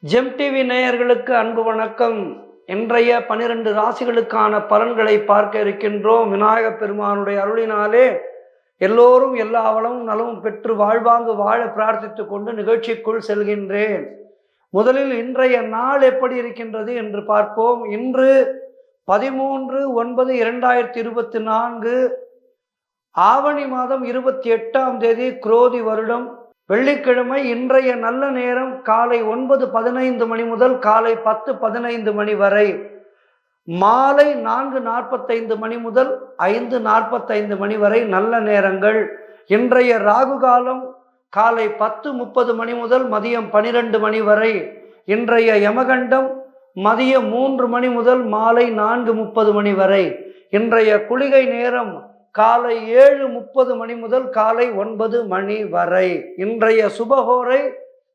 GeM TV நேயர்களுக்கு அன்பு வணக்கம். இன்றைய 12 ராசிகளுக்கான பலன்களை பார்க்க இருக்கின்றோம். விநாயக பெருமானுடைய அருளினாலே எல்லோரும் எல்லா வளமும் நலமும் பெற்று வாழ்வாங்கு வாழ பிரார்த்தித்து கொண்டு நிகழ்ச்சிக்குள் செல்கின்றேன். முதலில் இன்றைய நாள் எப்படி இருக்கின்றது என்று பார்ப்போம். இன்று 13/9/2024 ஆவணி மாதம் 28ஆம் தேதி குரோதி வருடம் வெள்ளிக்கிழமை. இன்றைய நல்ல நேரம் காலை 9:15 மணி முதல் காலை 10:15 மணி வரை, மாலை 4:45 மணி முதல் 5:45 மணி வரை நல்ல நேரங்கள். இன்றைய ராகு காலம் காலை 10:30 மணி முதல் மதியம் 12 மணி வரை. இன்றைய யமகண்டம் மதியம் 3 மணி முதல் மாலை 4:30 மணி வரை. இன்றைய குளிகை நேரம் காலை 7:30 மணி முதல் காலை 9 மணி வரை. இன்றைய சுபஹோரை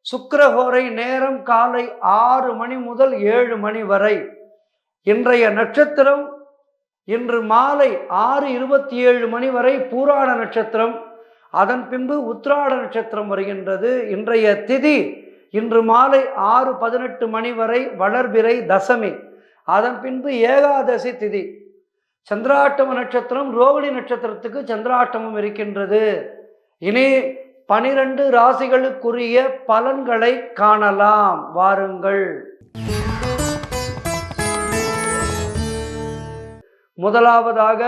சுக்கிரஹோரை நேரம் காலை 6 மணி முதல் 7 மணி வரை. இன்றைய நட்சத்திரம் இன்று மாலை 6:27 மணி வரை பூராட நட்சத்திரம், அதன் பின்பு உத்திராட நட்சத்திரம் வருகின்றது. இன்றைய திதி இன்று மாலை 6:18 மணி வரை வளர்பிறை தசமி, அதன் பின்பு ஏகாதசி திதி. சந்திராஷ்டம நட்சத்திரம் ரோகிணி நட்சத்திரத்துக்கு சந்திராஷ்டமம் இருக்கின்றது. இனி 12 ராசிகளுக்குரிய பலன்களை காணலாம், வாருங்கள். முதலாவதாக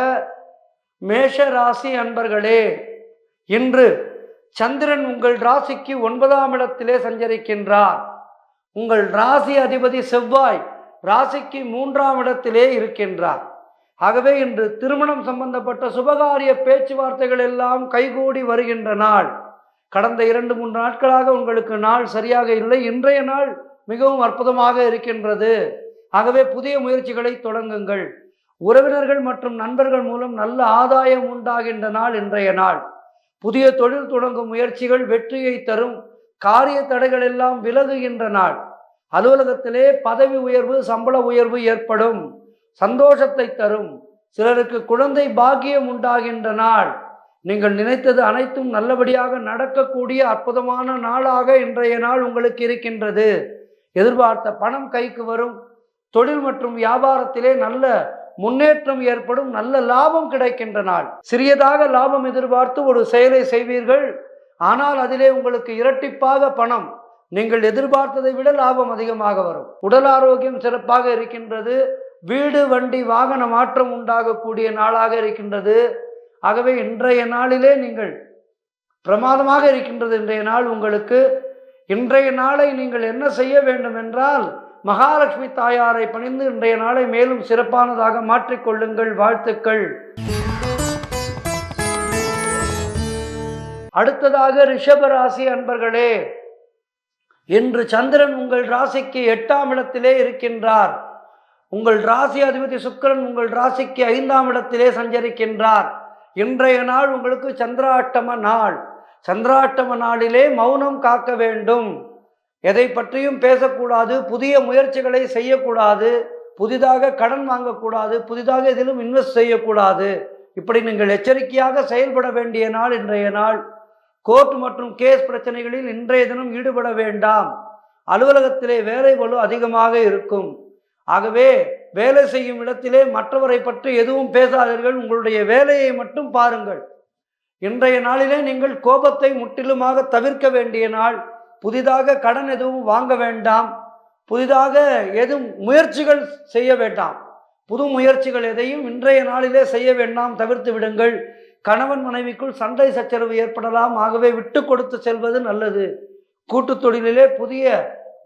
மேஷ ராசி அன்பர்களே, இன்று சந்திரன் உங்கள் ராசிக்கு 9ஆம் இடத்திலே சஞ்சரிக்கின்றார். உங்கள் ராசி அதிபதி செவ்வாய் ராசிக்கு 3ஆம் இடத்திலே இருக்கின்றார். ஆகவே இன்று திருமணம் சம்பந்தப்பட்ட சுபகாரிய பேச்சுவார்த்தைகள் எல்லாம் கைகூடி வருகின்ற நாள். கடந்த 2-3 நாட்களாக உங்களுக்கு நாள் சரியாக இல்லை. இன்றைய நாள் மிகவும் அற்புதமாக இருக்கின்றது. ஆகவே புதிய முயற்சிகளை தொடங்குங்கள். உறவினர்கள் மற்றும் நண்பர்கள் மூலம் நல்ல ஆதாயம் உண்டாகின்ற நாள் இன்றைய நாள். புதிய தொழில் தொடங்கும் முயற்சிகள் வெற்றியை தரும். காரிய தடைகள் எல்லாம் விலகுகின்ற நாள். அலுவலகத்திலே பதவி உயர்வு சம்பள உயர்வு ஏற்படும், சந்தோஷத்தை தரும். சிலருக்கு குழந்தை பாக்கியம் உண்டாகின்ற நாள். நீங்கள் நினைத்தது அனைத்தும் நல்லபடியாக நடக்கக்கூடிய அற்புதமான நாளாக இன்றைய நாள் உங்களுக்கு இருக்கின்றது. எதிர்பார்த்த பணம் கைக்கு வரும். தொழில் மற்றும் வியாபாரத்திலே நல்ல முன்னேற்றம் ஏற்படும். நல்ல லாபம் கிடைக்கின்ற நாள். சிறியதாக லாபம் எதிர்பார்த்து ஒரு செயலை செய்வீர்கள், ஆனால் அதிலே உங்களுக்கு இரட்டிப்பாக பணம், நீங்கள் எதிர்பார்த்ததை விட லாபம் அதிகமாக வரும். உடல் ஆரோக்கியம் சிறப்பாக இருக்கின்றது. வீடு வண்டி வாகன மாற்றம் உண்டாகக்கூடிய நாளாக இருக்கின்றது. ஆகவே இன்றைய நாளிலே நீங்கள் பிரமாதமாக இருக்கின்றது இன்றைய நாள் உங்களுக்கு. இன்றைய நாளை நீங்கள் என்ன செய்ய வேண்டும் என்றால், மகாலட்சுமி தாயாரை பணிந்து இன்றைய நாளை மேலும் சிறப்பானதாக மாற்றிக்கொள்ளுங்கள். வாழ்த்துக்கள். அடுத்ததாக ரிஷபராசி அன்பர்களே, இன்று சந்திரன் உங்கள் ராசிக்கு 8ஆம் இடத்திலே இருக்கின்றார். உங்கள் ராசி அதிபதி சுக்கிரன் உங்கள் ராசிக்கு 5ஆம் இடத்திலே சஞ்சரிக்கின்றார். இன்றைய நாள் உங்களுக்கு சந்திராஷ்டம நாள். சந்திராஷ்டம நாளிலே மௌனம் காக்க வேண்டும். எதை பற்றியும் பேசக்கூடாது. புதிய முயற்சிகளை செய்யக்கூடாது. புதிதாக கடன் வாங்கக்கூடாது. புதிதாக எதிலும் இன்வெஸ்ட் செய்யக்கூடாது. இப்படி நீங்கள் எச்சரிக்கையாக செயல்பட வேண்டிய நாள் இன்றைய நாள். கோர்ட் மற்றும் கேஸ் பிரச்சனைகளில் இன்றைய தினம் ஈடுபட வேண்டாம். அலுவலகத்திலே வேலை பளு அதிகமாக இருக்கும். ஆகவே வேலை செய்யும் இடத்திலே மற்றவரை பற்றி எதுவும் பேசாதீர்கள். உங்களுடைய வேலையை மட்டும் பாருங்கள். இன்றைய நாளிலே நீங்கள் கோபத்தை முற்றிலுமாக தவிர்க்க வேண்டிய நாள். புதிதாக கடன் எதுவும் வாங்க வேண்டாம். புதிதாக எதுவும் முயற்சிகள் செய்ய வேண்டாம். புது முயற்சிகள் எதையும் இன்றைய நாளிலே செய்ய வேண்டாம், தவிர்த்து விடுங்கள். கணவன் மனைவிக்குள் சண்டை சச்சரவு ஏற்படலாம். ஆகவே விட்டு கொடுத்து செல்வது நல்லது. கூட்டு தொழிலிலே புதிய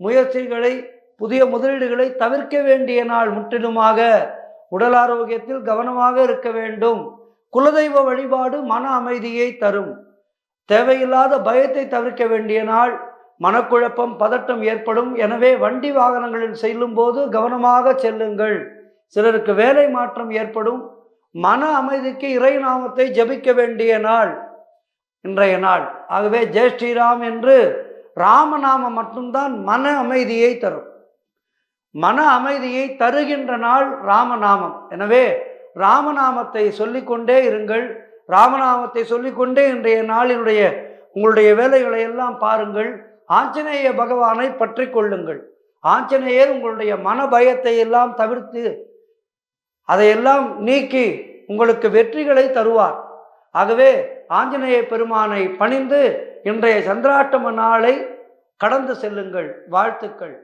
முயற்சிகளை புதிய முதலீடுகளை தவிர்க்க வேண்டிய நாள் முற்றிலுமாக. உடல் ஆரோக்கியத்தில் கவனமாக இருக்க வேண்டும். குலதெய்வ வழிபாடு மன அமைதியை தரும். தேவையில்லாத பயத்தை தவிர்க்க வேண்டிய நாள். மனக்குழப்பம் பதட்டம் ஏற்படும். எனவே வண்டி வாகனங்களில் செல்லும் போது கவனமாக செல்லுங்கள். சிலருக்கு வேலை மாற்றம் ஏற்படும். மன அமைதிக்கு இறை நாமத்தை ஜபிக்க வேண்டிய நாள் இன்றைய நாள். ஆகவே ஜெய் ஸ்ரீராம் என்று ராமநாமம் மட்டும்தான் மன அமைதியை தரும். மன அமைதியை தருகின்ற நாள் ராமநாமம். எனவே ராமநாமத்தை சொல்லிக்கொண்டே இருங்கள். ராமநாமத்தை சொல்லிக்கொண்டே இன்றைய நாளினுடைய உங்களுடைய வேலைகளை எல்லாம் பாருங்கள். ஆஞ்சநேய பகவானை பற்றி கொள்ளுங்கள். ஆஞ்சநேயர் உங்களுடைய மன பயத்தை எல்லாம் தவிர்த்து அதையெல்லாம் நீக்கி உங்களுக்கு வெற்றிகளை தருவார். ஆகவே ஆஞ்சநேய பெருமானை பணிந்து இன்றைய சந்திராஷ்டம நாளை கடந்து செல்லுங்கள். வாழ்த்துக்கள்.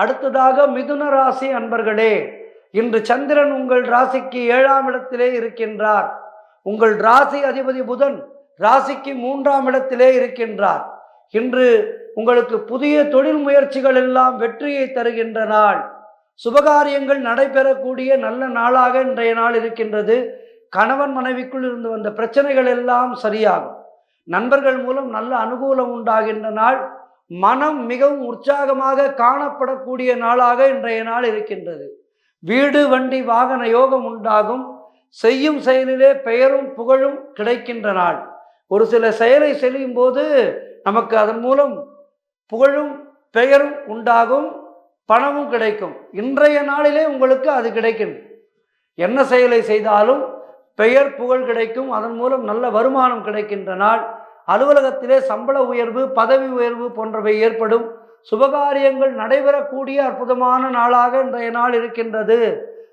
அடுத்ததாக மிதுன ராசி அன்பர்களே, இன்று சந்திரன் உங்கள் ராசிக்கு 7ஆம் இடத்திலே இருக்கின்றார். உங்கள் ராசி அதிபதி புதன் ராசிக்கு 3ஆம் இடத்திலே இருக்கின்றார். இன்று உங்களுக்கு புதிய தொழில் முயற்சிகள் எல்லாம் வெற்றியை தருகின்ற நாள். சுபகாரியங்கள் நடைபெறக்கூடிய நல்ல நாளாக இன்றைய நாள் இருக்கின்றது. கணவன் மனைவிக்குள் இருந்து வந்த பிரச்சனைகள் எல்லாம் சரியாகும். நண்பர்கள் மூலம் நல்ல அனுகூலம் உண்டாகின்ற நாள். மனம் மிகவும் உற்சாகமாக காணப்படக்கூடிய நாளாக இன்றைய நாள் இருக்கின்றது. வீடு வண்டி வாகன யோகம் உண்டாகும். செய்யும் செயலிலே பெயரும் புகழும் கிடைக்கின்ற நாள். ஒரு சில செயலை செய்யும் போது நமக்கு அதன் மூலம் புகழும் பெயரும் உண்டாகும், பணமும் கிடைக்கும். இன்றைய நாளிலே உங்களுக்கு அது கிடைக்கும். என்ன செயலை செய்தாலும் பெயர் புகழ் கிடைக்கும், அதன் மூலம் நல்ல வருமானம் கிடைக்கின்ற நாள். அலுவலகத்திலே சம்பள உயர்வு, பதவி உயர்வு போன்றவை ஏற்படும். சுபகாரியங்கள் நடைபெறக்கூடிய அற்புதமான நாளாக இன்றைய நாள் இருக்கின்றது.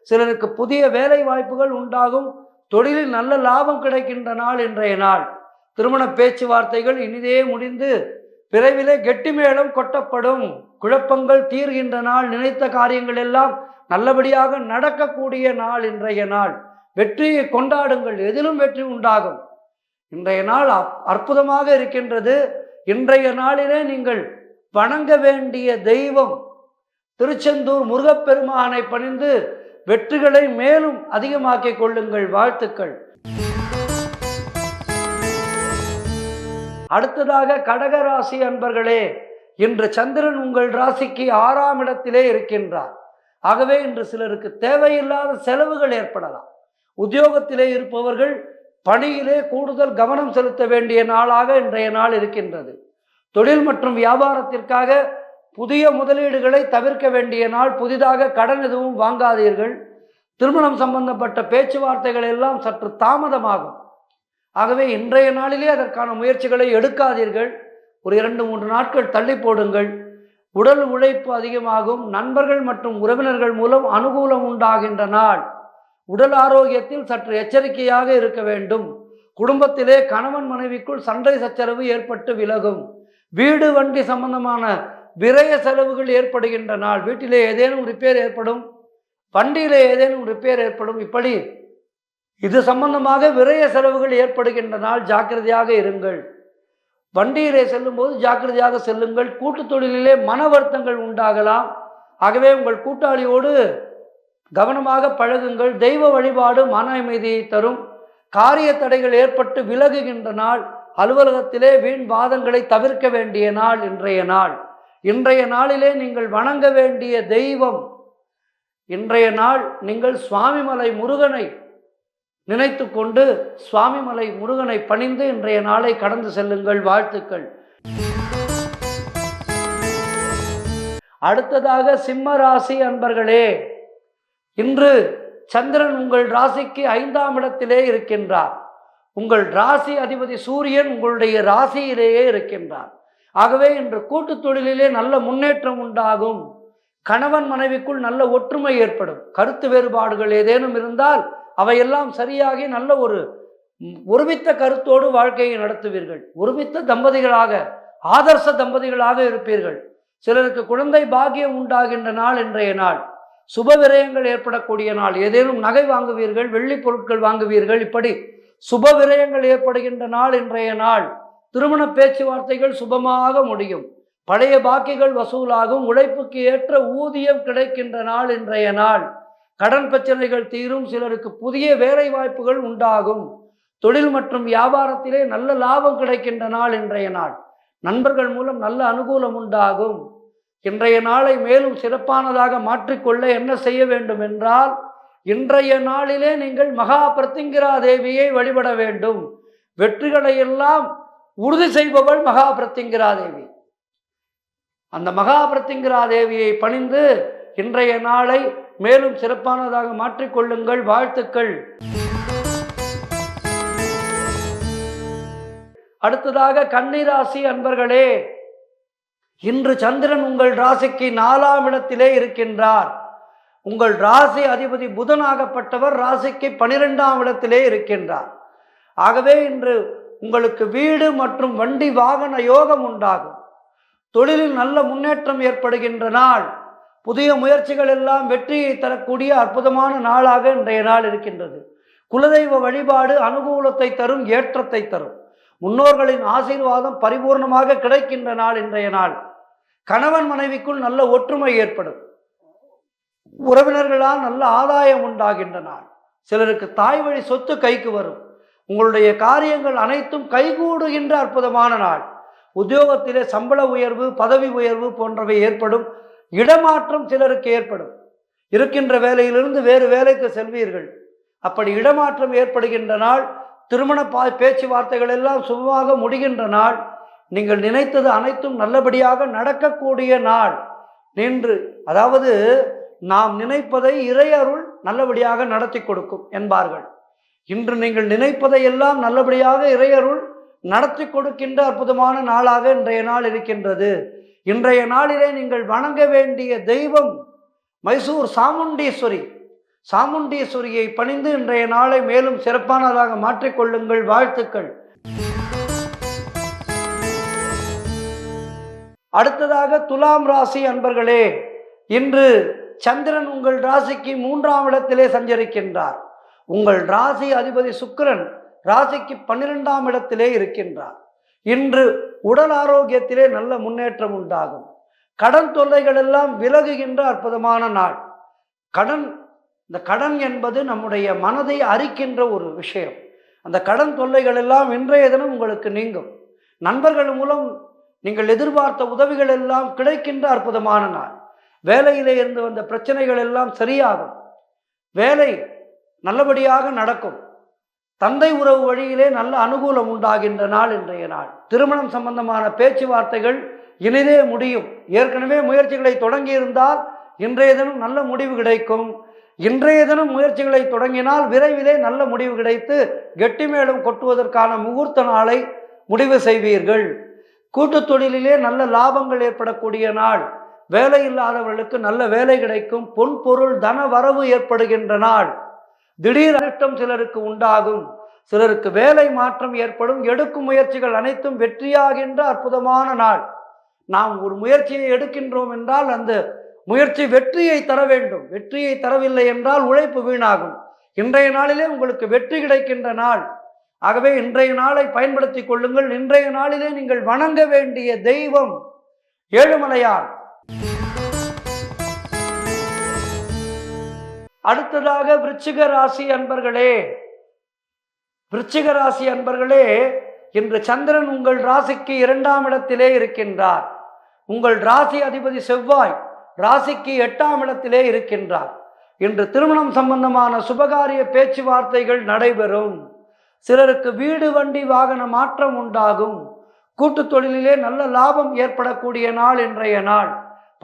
சிலருக்கு புதிய வேலை வாய்ப்புகள் உண்டாகும். தொழிலில் நல்ல லாபம் கிடைக்கின்ற நாள் இன்றைய நாள். திருமண பேச்சுவார்த்தைகள் இனிதே முடிந்து விரைவிலே கெட்டி மேளம் கொட்டப்படும். குழப்பங்கள் தீர்கின்ற நாள். நினைத்த காரியங்கள் எல்லாம் நல்லபடியாக நடக்கக்கூடிய நாள் இன்றைய நாள். வெற்றியை கொண்டாடுங்கள், எதிலும் வெற்றி உண்டாகும். இன்றைய நாள் அற்புதமாக இருக்கின்றது. இன்றைய நாளிலே நீங்கள் வணங்க வேண்டிய தெய்வம் திருச்செந்தூர் முருகப்பெருமானை பணிந்து வெற்றிகளை மேலும் அதிகமாக்கிக் கொள்ளுங்கள். வாழ்த்துக்கள். அடுத்ததாக கடகராசி அன்பர்களே, இன்று சந்திரன் உங்கள் ராசிக்கு 6ஆம் இடத்திலே இருக்கின்றார். ஆகவே இன்று சிலருக்கு தேவையில்லாத செலவுகள் ஏற்படலாம். உத்தியோகத்திலே இருப்பவர்கள் பணியிலே கூடுதல் கவனம் செலுத்த வேண்டிய நாளாக இன்றைய நாள் இருக்கின்றது. தொழில் மற்றும் வியாபாரத்திற்காக புதிய முதலீடுகளை தவிர்க்க வேண்டிய நாள். புதிதாக கடன் எதுவும் வாங்காதீர்கள். திருமணம் சம்பந்தப்பட்ட பேச்சுவார்த்தைகள் எல்லாம் சற்று தாமதமாகும். ஆகவே இன்றைய நாளிலே அதற்கான முயற்சிகளை எடுக்காதீர்கள். ஒரு 2-3 நாட்கள் தள்ளி போடுங்கள். உடல் உழைப்பு அதிகமாகும். நண்பர்கள் மற்றும் உறவினர்கள் மூலம் அனுகூலம் உண்டாகின்ற நாள். உடல் ஆரோக்கியத்தில் சற்று எச்சரிக்கையாக இருக்க வேண்டும். குடும்பத்திலே கணவன் மனைவிக்குள் சண்டை சச்சரவு ஏற்பட்டு விலகும். வீடு வண்டி சம்பந்தமான விரய செலவுகள் ஏற்படுகின்ற நாள். வீட்டிலே ஏதேனும் ரிப்பேர் ஏற்படும், வண்டியிலே ஏதேனும் ரிப்பேர் ஏற்படும். இப்படி இது சம்பந்தமாக விரய செலவுகள் ஏற்படுகின்ற நாள். ஜாக்கிரதையாக இருங்கள். வண்டியிலே செல்லும் போது ஜாக்கிரதையாக செல்லுங்கள். கூட்டு தொழிலிலே மன வருத்தங்கள் உண்டாகலாம். ஆகவே உங்கள் கூட்டாளியோடு கவனமாக பழகுங்கள். தெய்வ வழிபாடு மன அமைதியை தரும். காரிய தடைகள் ஏற்பட்டு விலகுகின்ற நாள். அலுவலகத்திலே வீண் வாதங்களை தவிர்க்க வேண்டிய நாள் இன்றைய நாள். இன்றைய நாளிலே நீங்கள் வணங்க வேண்டிய தெய்வம், இன்றைய நாள் நீங்கள் சுவாமிமலை முருகனை நினைத்து கொண்டு சுவாமிமலை முருகனை பணிந்து இன்றைய நாளை கடந்து செல்லுங்கள். வாழ்த்துக்கள். அடுத்ததாக சிம்ம ராசி அன்பர்களே, இன்று சந்திரன் உங்கள் ராசிக்கு 5ஆம் இடத்திலே இருக்கின்றார். உங்கள் ராசி அதிபதி சூரியன் உங்களுடைய ராசியிலேயே இருக்கின்றார். ஆகவே இன்று கூட்டு தொழிலிலே நல்ல முன்னேற்றம் உண்டாகும். கணவன் மனைவிக்குள் நல்ல ஒற்றுமை ஏற்படும். கருத்து வேறுபாடுகள் ஏதேனும் இருந்தால் அவையெல்லாம் சரியாகி நல்ல ஒருமித்த கருத்தோடு வாழ்க்கையை நடத்துவீர்கள். ஒருமித்த தம்பதிகளாக, ஆதர்ச தம்பதிகளாக இருப்பீர்கள். சிலருக்கு குழந்தை பாக்கியம் உண்டாகின்ற நாள் இன்றைய நாள். சுப விரயங்கள் ஏற்படக்கூடிய நாள். ஏதேனும் நகை வாங்குவீர்கள், வெள்ளி பொருட்கள் வாங்குவீர்கள். இப்படி சுப விரயங்கள் ஏற்படுகின்ற நாள் இன்றைய நாள். திருமண பேச்சுவார்த்தைகள் சுபமாக முடியும். பழைய பாக்கிகள் வசூலாகும். உழைப்புக்கு ஏற்ற ஊதியம் கிடைக்கின்ற நாள் இன்றைய நாள். கடன் பிரச்சனைகள் தீரும். சிலருக்கு புதிய வேலை வாய்ப்புகள் உண்டாகும். தொழில் மற்றும் வியாபாரத்திலே நல்ல லாபம் கிடைக்கின்ற நாள் இன்றைய நாள். நண்பர்கள் மூலம் நல்ல அனுகூலம் உண்டாகும். இன்றைய நாளை மேலும் சிறப்பானதாக மாற்றிக்கொள்ள என்ன செய்ய வேண்டும் என்றால், இன்றைய நாளிலே நீங்கள் மகா பிரத்திங்கிரா தேவியை வழிபட வேண்டும். வெற்றிகளை எல்லாம் உறுதி செய்பவள் மகா பிரத்திங்கிரா தேவி. அந்த மகா பிரத்திங்கிரா தேவியை பணிந்து இன்றைய நாளை மேலும் சிறப்பானதாக மாற்றிக்கொள்ளுங்கள். வாழ்த்துக்கள். அடுத்ததாக கன்னிராசி அன்பர்களே, இன்று சந்திரன் உங்கள் ராசிக்கு 4ஆம் இடத்திலே இருக்கின்றார். உங்கள் ராசி அதிபதி புதனாகப்பட்டவர் ராசிக்கு 12ஆம் இடத்திலே இருக்கின்றார். ஆகவே இன்று உங்களுக்கு வீடு மற்றும் வண்டி வாகன யோகம் உண்டாகும். தொழிலில் நல்ல முன்னேற்றம் ஏற்படுகின்ற நாள். புதிய முயற்சிகள் எல்லாம் வெற்றியை தரக்கூடிய அற்புதமான நாளாக இன்றைய நாள் இருக்கின்றது. குலதெய்வ வழிபாடு அனுகூலத்தை தரும், ஏற்றத்தை தரும். முன்னோர்களின் ஆசீர்வாதம் பரிபூர்ணமாக கிடைக்கின்ற நாள் இன்றைய நாள். கணவன் மனைவிக்குள் நல்ல ஒற்றுமை ஏற்படும். உறவினர்களால் நல்ல ஆதாயம் உண்டாகின்ற நாள். சிலருக்கு தாய் வழி சொத்து கைக்கு வரும். உங்களுடைய காரியங்கள் அனைத்தும் கைகூடுகின்ற அற்புதமான நாள். உத்தியோகத்திலே சம்பள உயர்வு, பதவி உயர்வு போன்றவை ஏற்படும். இடமாற்றம் சிலருக்கு ஏற்படும். இருக்கின்ற வேலையிலிருந்து வேறு வேலைக்கு செல்வீர்கள். அப்படி இடமாற்றம் ஏற்படுகின்ற நாள். திருமண பேச்சுவார்த்தைகள் எல்லாம் சுபமாக முடிகின்ற நாள். நீங்கள் நினைத்தது அனைத்தும் நல்லபடியாக நடக்கக்கூடிய நாள். நின்று அதாவது நாம் நினைப்பதை இறையருள் நல்லபடியாக நடத்தி கொடுக்கும் என்பார்கள். இன்று நீங்கள் நினைப்பதை எல்லாம் நல்லபடியாக இறையருள் நடத்தி கொடுக்கின்ற அற்புதமான நாளாக இன்றைய நாள் இருக்கின்றது. இன்றைய நாளிலே நீங்கள் வணங்க வேண்டிய தெய்வம் மைசூர் சாமுண்டீஸ்வரி. சாமுண்டீஸ்வரியை பணிந்து இன்றைய நாளை மேலும் சிறப்பானதாக மாற்றிக்கொள்ளுங்கள். வாழ்த்துக்கள். அடுத்ததாக துலாம் ராசி அன்பர்களே, இன்று சந்திரன் உங்கள் ராசிக்கு 3ஆம் இடத்திலே சஞ்சரிக்கின்றார். உங்கள் ராசி அதிபதி சுக்கிரன் ராசிக்கு 12ஆம் இடத்திலே இருக்கின்றார். இன்று உடல் ஆரோக்கியத்திலே நல்ல முன்னேற்றம் உண்டாகும். கடன் தொல்லைகள் எல்லாம் விலகுகின்ற அற்புதமான நாள். இந்த கடன் என்பது நம்முடைய மனதை அரிக்கின்ற ஒரு விஷயம். அந்த கடன் தொல்லைகள் எல்லாம் இன்றைய தினம் உங்களுக்கு நீங்கும். நண்பர்கள் மூலம் நீங்கள் எதிர்பார்த்த உதவிகள் எல்லாம் கிடைக்கின்ற அற்புதமான நாள். வேலையிலே இருந்து வந்த பிரச்சனைகள் எல்லாம் சரியாகும். வேலை நல்லபடியாக நடக்கும். தந்தை உறவு வழியிலே நல்ல அனுகூலம் உண்டாகின்ற நாள் இன்றைய நாள். திருமணம் சம்பந்தமான பேச்சுவார்த்தைகள் இனிதே முடியும். ஏற்கனவே முயற்சிகளை தொடங்கியிருந்தால் இன்றைய தினம் நல்ல முடிவு கிடைக்கும். இன்றைய தினம் முயற்சிகளை தொடங்கினால் விரைவிலே நல்ல முடிவு கிடைத்து கெட்டிமேளம் கொட்டுவதற்கான முகூர்த்த நாளை முடிவு செய்வீர்கள். கூட்டு தொழிலிலே நல்ல லாபங்கள் ஏற்படக்கூடிய நாள். வேலை இல்லாதவர்களுக்கு நல்ல வேலை கிடைக்கும். பொன் பொருள் தன வரவு ஏற்படுகின்ற நாள். திடீர் அதிர்ஷ்டம் சிலருக்கு உண்டாகும். சிலருக்கு வேலை மாற்றம் ஏற்படும். எடுக்கும் முயற்சிகள் அனைத்தும் வெற்றியாகின்ற அற்புதமான நாள். நாம் ஒரு முயற்சியை எடுக்கின்றோம் என்றால் அந்த முயற்சி வெற்றியை தர வேண்டும். வெற்றியை தரவில்லை என்றால் உழைப்பு வீணாகும். இன்றைய நாளிலே உங்களுக்கு வெற்றி கிடைக்கின்ற நாள். ஆகவே இன்றைய நாளை பயன்படுத்தி கொள்ளுங்கள். இன்றைய நாளிலே நீங்கள் வணங்க வேண்டிய தெய்வம் ஏழுமலையான். அடுத்ததாக விருச்சிக ராசி அன்பர்களே, விருச்சிக ராசி அன்பர்களே, இன்று சந்திரன் உங்கள் ராசிக்கு 2ஆம் இடத்திலே இருக்கின்றார். உங்கள் ராசி அதிபதி செவ்வாய் ராசிக்கு 8ஆம் இடத்திலே இருக்கின்றார். இன்று திருமணம் சம்பந்தமான சுபகாரிய பேச்சுவார்த்தைகள் நடைபெறும். சிலருக்கு வீடு வண்டி வாகன மாற்றம் உண்டாகும். கூட்டு தொழிலிலே நல்ல லாபம் ஏற்படக்கூடிய நாள் இன்றைய நாள்.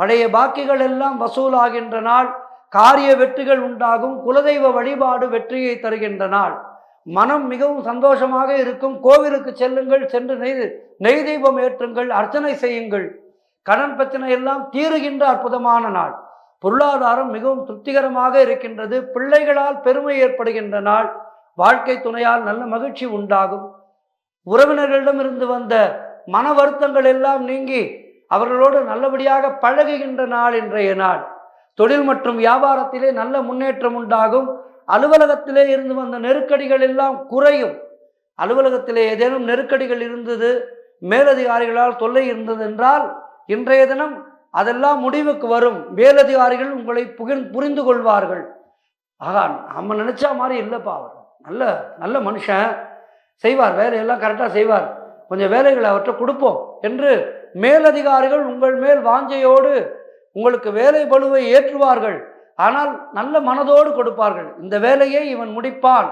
பழைய பாக்கிகள் எல்லாம் வசூலாகின்ற நாள். காரிய வெற்றிகள் உண்டாகும். குலதெய்வ வழிபாடு வெற்றியை தருகின்ற நாள். மனம் மிகவும் சந்தோஷமாக இருக்கும். கோவிலுக்கு செல்லுங்கள். சென்று நெய் தீபம் ஏற்றுங்கள். அர்ச்சனை செய்யுங்கள். கடன் பிரச்சனை எல்லாம் தீருகின்ற அற்புதமான நாள். பொருளாதாரம் மிகவும் திருப்திகரமாக இருக்கின்றது. பிள்ளைகளால் பெருமை ஏற்படுகின்ற நாள். வாழ்க்கை துணையால் நல்ல மகிழ்ச்சி உண்டாகும். உறவினர்களிடமிருந்து வந்த மன வருத்தங்கள் எல்லாம் நீங்கி அவர்களோடு நல்லபடியாக பழகுகின்ற நாள் இன்றைய நாள். தொழில் மற்றும் வியாபாரத்திலே நல்ல முன்னேற்றம் உண்டாகும். அலுவலகத்திலே இருந்து வந்த நெருக்கடிகள் எல்லாம் குறையும். அலுவலகத்திலே ஏதேனும் நெருக்கடிகள் இருந்தது, மேலதிகாரிகளால் தொல்லை இருந்தது என்றால் இன்றைய தினம் அதெல்லாம் முடிவுக்கு வரும். மேலதிகாரிகள் உங்களை புரிந்து கொள்வார்கள். ஆகா, நம்ம நினைச்சா மாதிரி இல்லைப்பா, அவர் நல்ல நல்ல மனுஷன், செய்வார், வேலையெல்லாம் கரெக்டாக செய்வார், கொஞ்சம் வேலைகளை அவற்றை கொடுப்போம் என்று மேலதிகாரிகள் உங்கள் மேல் வாஞ்சையோடு உங்களுக்கு வேலை பளுவை ஏற்றுவார்கள். ஆனால் நல்ல மனதோடு கொடுப்பார்கள். இந்த வேலையை இவன் முடிப்பான்.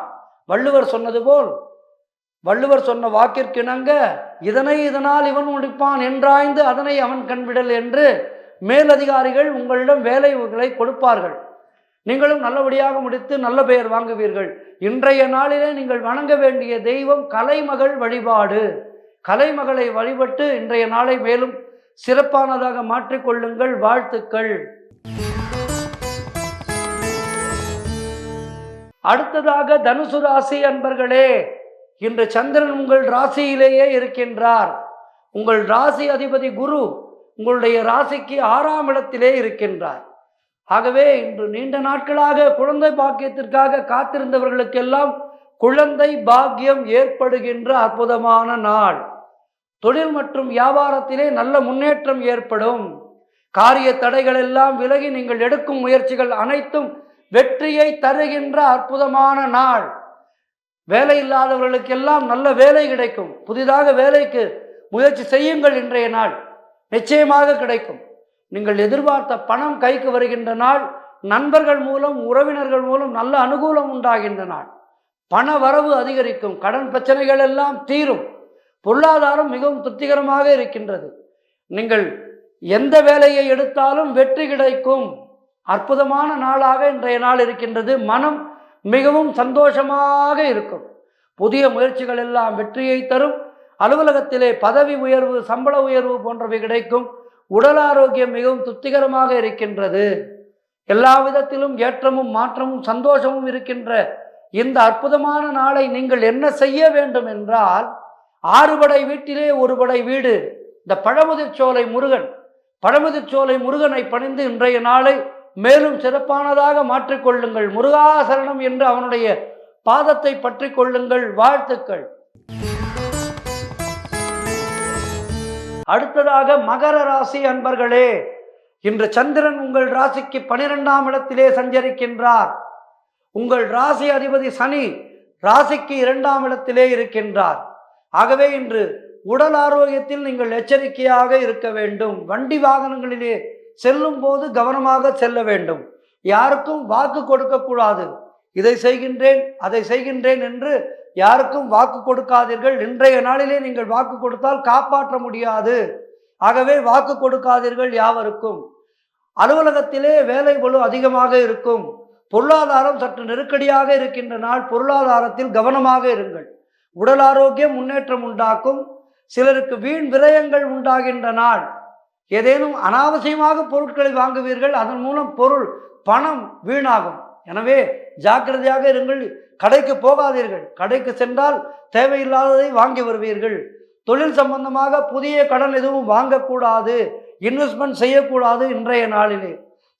வள்ளுவர் சொன்னது போல், வள்ளுவர் சொன்ன வாக்கிற்கிணங்க இதனால் இவன் முடிப்பான் என்றாய்ந்து அதனை அவன் கண்விடல் என்று மேலதிகாரிகள் உங்களிடம் வேலைகளை கொடுப்பார்கள். நீங்களும் நல்லபடியாக முடித்து நல்ல பெயர் வாங்குவீர்கள். இன்றைய நாளிலே நீங்கள் வணங்க வேண்டிய தெய்வம் கலைமகள் வழிபாடு. கலைமகளை வழிபட்டு இன்றைய நாளை மேலும் சிறப்பானதாக மாற்றிக்கொள்ளுங்கள். வாழ்த்துக்கள். அடுத்ததாக தனுசு ராசி அன்பர்களே, இன்று சந்திரன் உங்கள் ராசியிலேயே இருக்கின்றார். உங்கள் ராசி அதிபதி குரு உங்களுடைய ராசிக்கு 6ஆம் இடத்திலே இருக்கின்றார். ஆகவே இன்று நீண்ட நாட்களாக குழந்தை பாக்கியத்திற்காக காத்திருந்தவர்களுக்கெல்லாம் குழந்தை பாக்கியம் ஏற்படுகின்ற அற்புதமான நாள். தொழில் மற்றும் வியாபாரத்திலே நல்ல முன்னேற்றம் ஏற்படும். காரிய தடைகள் எல்லாம் விலகி நீங்கள் எடுக்கும் முயற்சிகள் அனைத்தும் வெற்றியை தருகின்ற அற்புதமான நாள். வேலை இல்லாதவர்களுக்கெல்லாம் நல்ல வேலை கிடைக்கும். புதிதாக வேலைக்கு முயற்சி செய்யுங்கள். இன்றைய நாள் நிச்சயமாக கிடைக்கும். நீங்கள் எதிர்பார்த்த பணம் கைக்கு வருகின்ற நாள். நண்பர்கள் மூலம் உறவினர்கள் மூலம் நல்ல அனுகூலம் உண்டாகின்ற நாள். பண வரவு அதிகரிக்கும். கடன் பிரச்சனைகள் எல்லாம் தீரும். பொருளாதாரம் மிகவும் திருப்திகரமாக இருக்கின்றது. நீங்கள் எந்த வேலையை எடுத்தாலும் வெற்றி கிடைக்கும். அற்புதமான நாளாக இன்றைய நாள் இருக்கின்றது. மனம் மிகவும் சந்தோஷமாக இருக்கும். புதிய முயற்சிகள் எல்லாம் வெற்றியை தரும். அலுவலகத்திலே பதவி உயர்வு, சம்பள உயர்வு போன்றவை கிடைக்கும். உடல் ஆரோக்கியம் மிகவும் திருப்திகரமாக இருக்கின்றது. எல்லா விதத்திலும் ஏற்றமும் மாற்றமும் சந்தோஷமும் இருக்கின்ற இந்த அற்புதமான நாளை நீங்கள் என்ன செய்ய வேண்டும் என்றால், 6 படை வீட்டிலே 1 படை வீடு. இந்த பழமுதிர்ச்சோலை முருகனை பணிந்து இன்றைய நாளை மேலும் சிறப்பானதாக மாற்றிக்கொள்ளுங்கள். முருகாசரணம் என்று அவனுடைய பாதத்தை பற்றி கொள்ளுங்கள். வாழ்த்துக்கள். அடுத்ததாக மகர ராசி அன்பர்களே, இன்று சந்திரன் உங்கள் ராசிக்கு 12ஆம் இடத்திலே சஞ்சரிக்கின்றார். உங்கள் ராசி அதிபதி சனி ராசிக்கு 2ஆம் இடத்திலே இருக்கின்றார். ஆகவே இன்று உடல் ஆரோக்கியத்தில் நீங்கள் எச்சரிக்கையாக இருக்க வேண்டும். வண்டி வாகனங்களிலே செல்லும் போது கவனமாக செல்ல வேண்டும். யாருக்கும் வாக்கு கொடுக்கக்கூடாது. இதை செய்கின்றேன் அதை செய்கின்றேன் என்று யாருக்கும் வாக்கு கொடுக்காதீர்கள். இன்றைய நாளிலே நீங்கள் வாக்கு கொடுத்தால் காப்பாற்ற முடியாது. ஆகவே வாக்கு கொடுக்காதீர்கள் யாவருக்கும். அலுவலகத்திலே வேலை பளு அதிகமாக இருக்கும். பொருளாதாரம் சற்று நெருக்கடியாக இருக்கின்ற நாள். பொருளாதாரத்தில் கவனமாக இருங்கள். உடல் ஆரோக்கியம் முன்னேற்றம் உண்டாக்கும். சிலருக்கு வீண் விரயங்கள் உண்டாகின்ற நாள். ஏதேனும் அனாவசியமாக பொருட்களை வாங்குவீர்கள். அதன் மூலம் பணம் வீணாகும். எனவே ஜாக்கிரதையாக இருங்கள். கடைக்கு போகாதீர்கள். கடைக்கு சென்றால் தேவையில்லாததை வாங்கி வருவீர்கள். தொழில் சம்பந்தமாக புதிய கடன் எதுவும் வாங்கக்கூடாது. இன்வெஸ்ட்மெண்ட் செய்யக்கூடாது. இன்றைய நாளிலே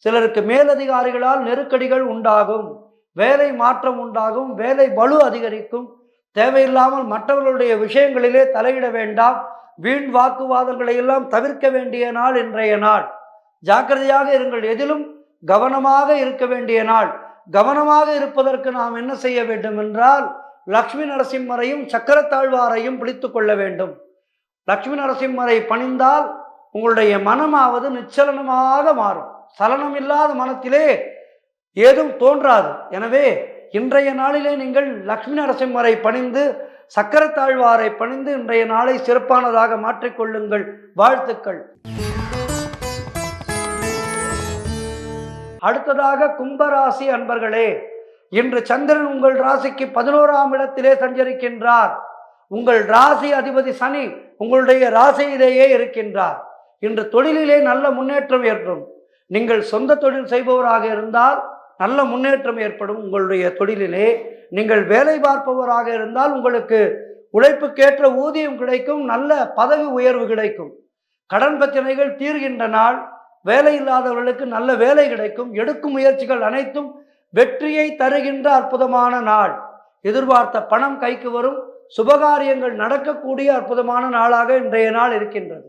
சிலருக்கு மேலதிகாரிகளால் நெருக்கடிகள் உண்டாகும். வேலை மாற்றம் உண்டாகும். வேலை பளு அதிகரிக்கும். தேவையில்லாமல் மற்றவர்களுடைய விஷயங்களிலே தலையிட வேண்டாம். வீண் வாக்குவாதங்களை எல்லாம் தவிர்க்க வேண்டிய நாள் இன்றைய நாள். ஜாக்கிரதையாக இருங்கள். எதிலும் கவனமாக இருக்க வேண்டிய நாள். கவனமாக இருப்பதற்கு நாம் என்ன செய்ய வேண்டும் என்றால், லக்ஷ்மி நரசிம்மரையும் சக்கரத்தாழ்வாரையும் பிடித்து கொள்ள வேண்டும். லக்ஷ்மி நரசிம்மரை பணிந்தால் உங்களுடைய மனமாவது நிச்சலனமாக மாறும். சலனம் இல்லாத மனத்திலே ஏதும் தோன்றாது. எனவே இன்றைய நாளிலே நீங்கள் லக்ஷ்மி நரசிம்மரை பணிந்து சக்கரத்தாழ்வாரை பணிந்து இன்றைய நாளை சிறப்பானதாக மாற்றிக்கொள்ளுங்கள். வாழ்த்துக்கள். அடுத்ததாக கும்பராசி அன்பர்களே, இன்று சந்திரன் உங்கள் ராசிக்கு 11ஆம் இடத்திலே சஞ்சரிக்கின்றார். உங்கள் ராசி அதிபதி சனி உங்களுடைய ராசியிலேயே இருக்கின்றார். இன்று தொழிலிலே நல்ல முன்னேற்றம் ஏற்படும். நீங்கள் சொந்த தொழில் செய்பவராக இருந்தால் நல்ல முன்னேற்றம் ஏற்படும். உங்களுடைய தொழிலிலே நீங்கள் வேலை பார்ப்பவராக இருந்தால் உங்களுக்கு உழைப்புக்கேற்ற ஊதியம் கிடைக்கும். நல்ல பதவி உயர்வு கிடைக்கும். கடன் பிரச்சனைகள் தீர்கின்ற நாள். வேலை இல்லாதவர்களுக்கு நல்ல வேலை கிடைக்கும். எடுக்கும் முயற்சிகள் அனைத்தும் வெற்றியை தருகின்ற அற்புதமான நாள். எதிர்பார்த்த பணம் கைக்கு வரும். சுபகாரியங்கள் நடக்கக்கூடிய அற்புதமான நாளாக இன்றைய நாள் இருக்கின்றது.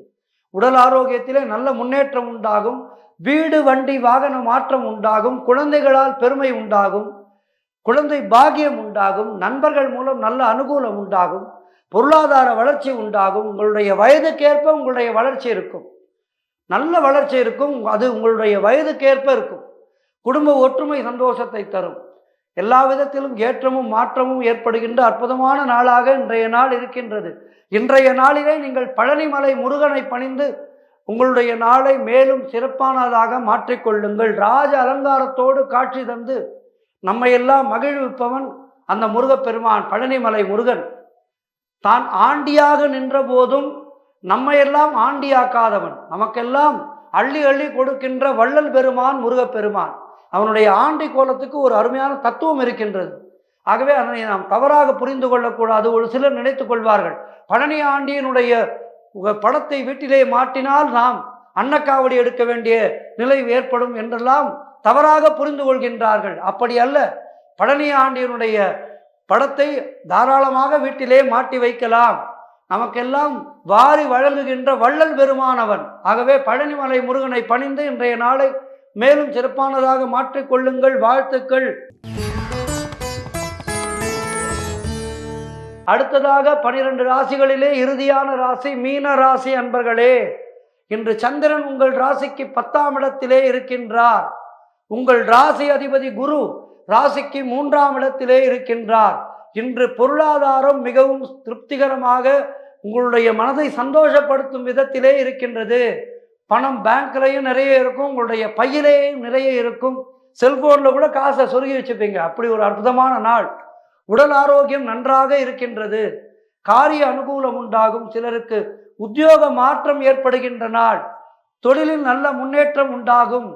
உடல் ஆரோக்கியத்திலே நல்ல முன்னேற்றம் உண்டாகும். வீடு வண்டி வாகன மாற்றம் உண்டாகும். குழந்தைகளால் பெருமை உண்டாகும். குழந்தை பாக்கியம் உண்டாகும். நண்பர்கள் மூலம் நல்ல அனுகூலம் உண்டாகும். பொருளாதார வளர்ச்சி உண்டாகும். உங்களுடைய வயதுக்கேற்ப உங்களுடைய வளர்ச்சி இருக்கும். நல்ல வளர்ச்சி இருக்கும். அது உங்களுடைய வயதுக்கேற்ப இருக்கும். குடும்ப ஒற்றுமை சந்தோஷத்தை தரும். எல்லா விதத்திலும் ஏற்றமும் மாற்றமும் ஏற்படுகின்ற அற்புதமான நாளாக இன்றைய நாள் இருக்கின்றது. இன்றைய நாளிலே நீங்கள் பழனிமலை முருகனை பணிந்து உங்களுடைய நாளை மேலும் சிறப்பானதாக மாற்றிக்கொள்ளுங்கள். ராஜ அலங்காரத்தோடு காட்சி தந்து நம்மையெல்லாம் மகிழ்விப்பவன் அந்த முருகப்பெருமான் பழனிமலை முருகன். தான் ஆண்டியாக நின்ற போதும் நம்மையெல்லாம் ஆண்டியாக்காதவன், நமக்கெல்லாம் அள்ளி அள்ளி கொடுக்கின்ற வள்ளல் பெருமான் முருகப்பெருமான். அவனுடைய ஆண்டி கோலத்துக்கு ஒரு அருமையான தத்துவம் இருக்கின்றது. ஆகவே அதனை நாம் தவறாக புரிந்து கொள்ளக்கூடாது. ஒரு சிலர் நினைத்துக் கொள்வார்கள், பழனி ஆண்டியினுடைய படத்தை வீட்டிலே மாட்டினால் நாம் அன்னக்காவடி எடுக்க வேண்டிய நிலை ஏற்படும் என்றெல்லாம் தவறாக புரிந்து கொள்கின்றார்கள். அப்படி அல்ல. பழனி ஆண்டியனுடைய படத்தை தாராளமாக வீட்டிலே மாட்டி வைக்கலாம். நமக்கெல்லாம் வாரி வழங்குகின்ற வள்ளல் பெருமானவன். ஆகவே பழனிமலை முருகனை பணிந்து இன்றைய நாளை மேலும் சிறப்பானதாக மாற்றிக்கொள்ளுங்கள். வாழ்த்துக்கள். அடுத்ததாக 12 ராசிகளிலே இறுதியான ராசி மீன ராசி அன்பர்களே. இன்று சந்திரன் உங்கள் ராசிக்கு 10ஆம் இடத்திலே இருக்கின்றார். உங்கள் ராசி அதிபதி குரு ராசிக்கு 3ஆம் இடத்திலே இருக்கின்றார். இன்று பொருளாதாரம் மிகவும் திருப்திகரமாக உங்களுடைய மனதை சந்தோஷப்படுத்தும் விதத்திலே இருக்கின்றது. பணம் பேங்க்லையும் நிறைய இருக்கும், உங்களுடைய பையிலேயும் நிறைய இருக்கும், செல்போனில் கூட காசை சொருகி வச்சுப்பீங்க. அப்படி ஒரு அற்புதமான நாள். உடல் ஆரோக்கியம் நன்றாக இருக்கின்றது. காரிய அனுகூலம் உண்டாகும். சிலருக்கு உத்தியோக மாற்றம் ஏற்படுகின்ற நாள். தொழிலில் நல்ல முன்னேற்றம் உண்டாகும்.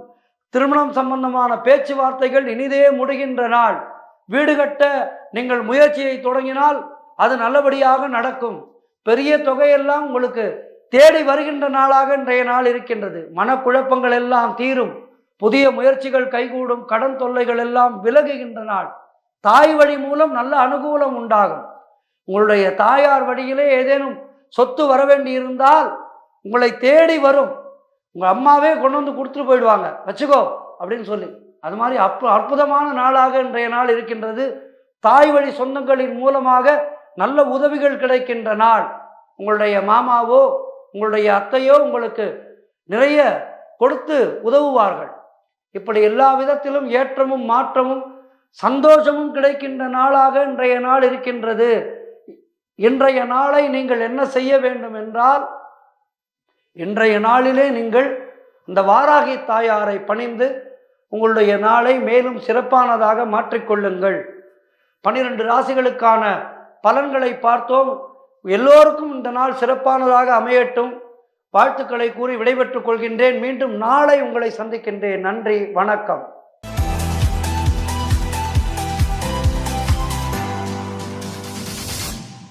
திருமணம் சம்பந்தமான பேச்சுவார்த்தைகள் இனிதே முடிகின்ற நாள். வீடு கட்ட நீங்கள் முயற்சியை தொடங்கினால் அது நல்லபடியாக நடக்கும். பெரிய தொகையெல்லாம் உங்களுக்கு தேடி வருகின்ற நாளாக இன்றைய நாள் இருக்கின்றது. மனக்குழப்பங்கள் எல்லாம் தீரும். புதிய முயற்சிகள் கைகூடும். கடன் தொல்லைகள் எல்லாம் விலகுகின்ற நாள். தாய் வழி மூலம் நல்ல அனுகூலம் உண்டாகும். உங்களுடைய தாயார் வழியிலே ஏதேனும் சொத்து வர வேண்டி இருந்தால் உங்களை தேடி வரும். உங்கள் அம்மாவே கொண்டு வந்து கொடுத்துட்டு போயிடுவாங்க, வச்சுக்கோ அப்படின்னு சொல்லி. அது மாதிரி அற்புதமான நாளாக இன்றைய நாள் இருக்கின்றது. தாய் வழி சொந்தங்களின் மூலமாக நல்ல உதவிகள் கிடைக்கின்ற நாள். உங்களுடைய மாமாவோ உங்களுடைய அத்தையோ உங்களுக்கு நிறைய கொடுத்து உதவுவார்கள். இப்படி எல்லா விதத்திலும் ஏற்றமும் மாற்றமும் சந்தோஷமும் கிடைக்கின்ற நாளாக இன்றைய நாள் இருக்கின்றது. இன்றைய நாளை நீங்கள் என்ன செய்ய வேண்டும் என்றால், இன்றைய நாளிலே நீங்கள் இந்த வாராகி தாயாரை பணிந்து உங்களுடைய நாளை மேலும் சிறப்பானதாக மாற்றிக்கொள்ளுங்கள். 12 ராசிகளுக்கான பலன்களை பார்த்தோம். எல்லோருக்கும் இந்த நாள் சிறப்பானதாக அமையட்டும். வாழ்த்துக்களை கூறி விடைபெற்றுக் கொள்கின்றேன். மீண்டும் நாளை உங்களை சந்திக்கின்றேன். நன்றி, வணக்கம்.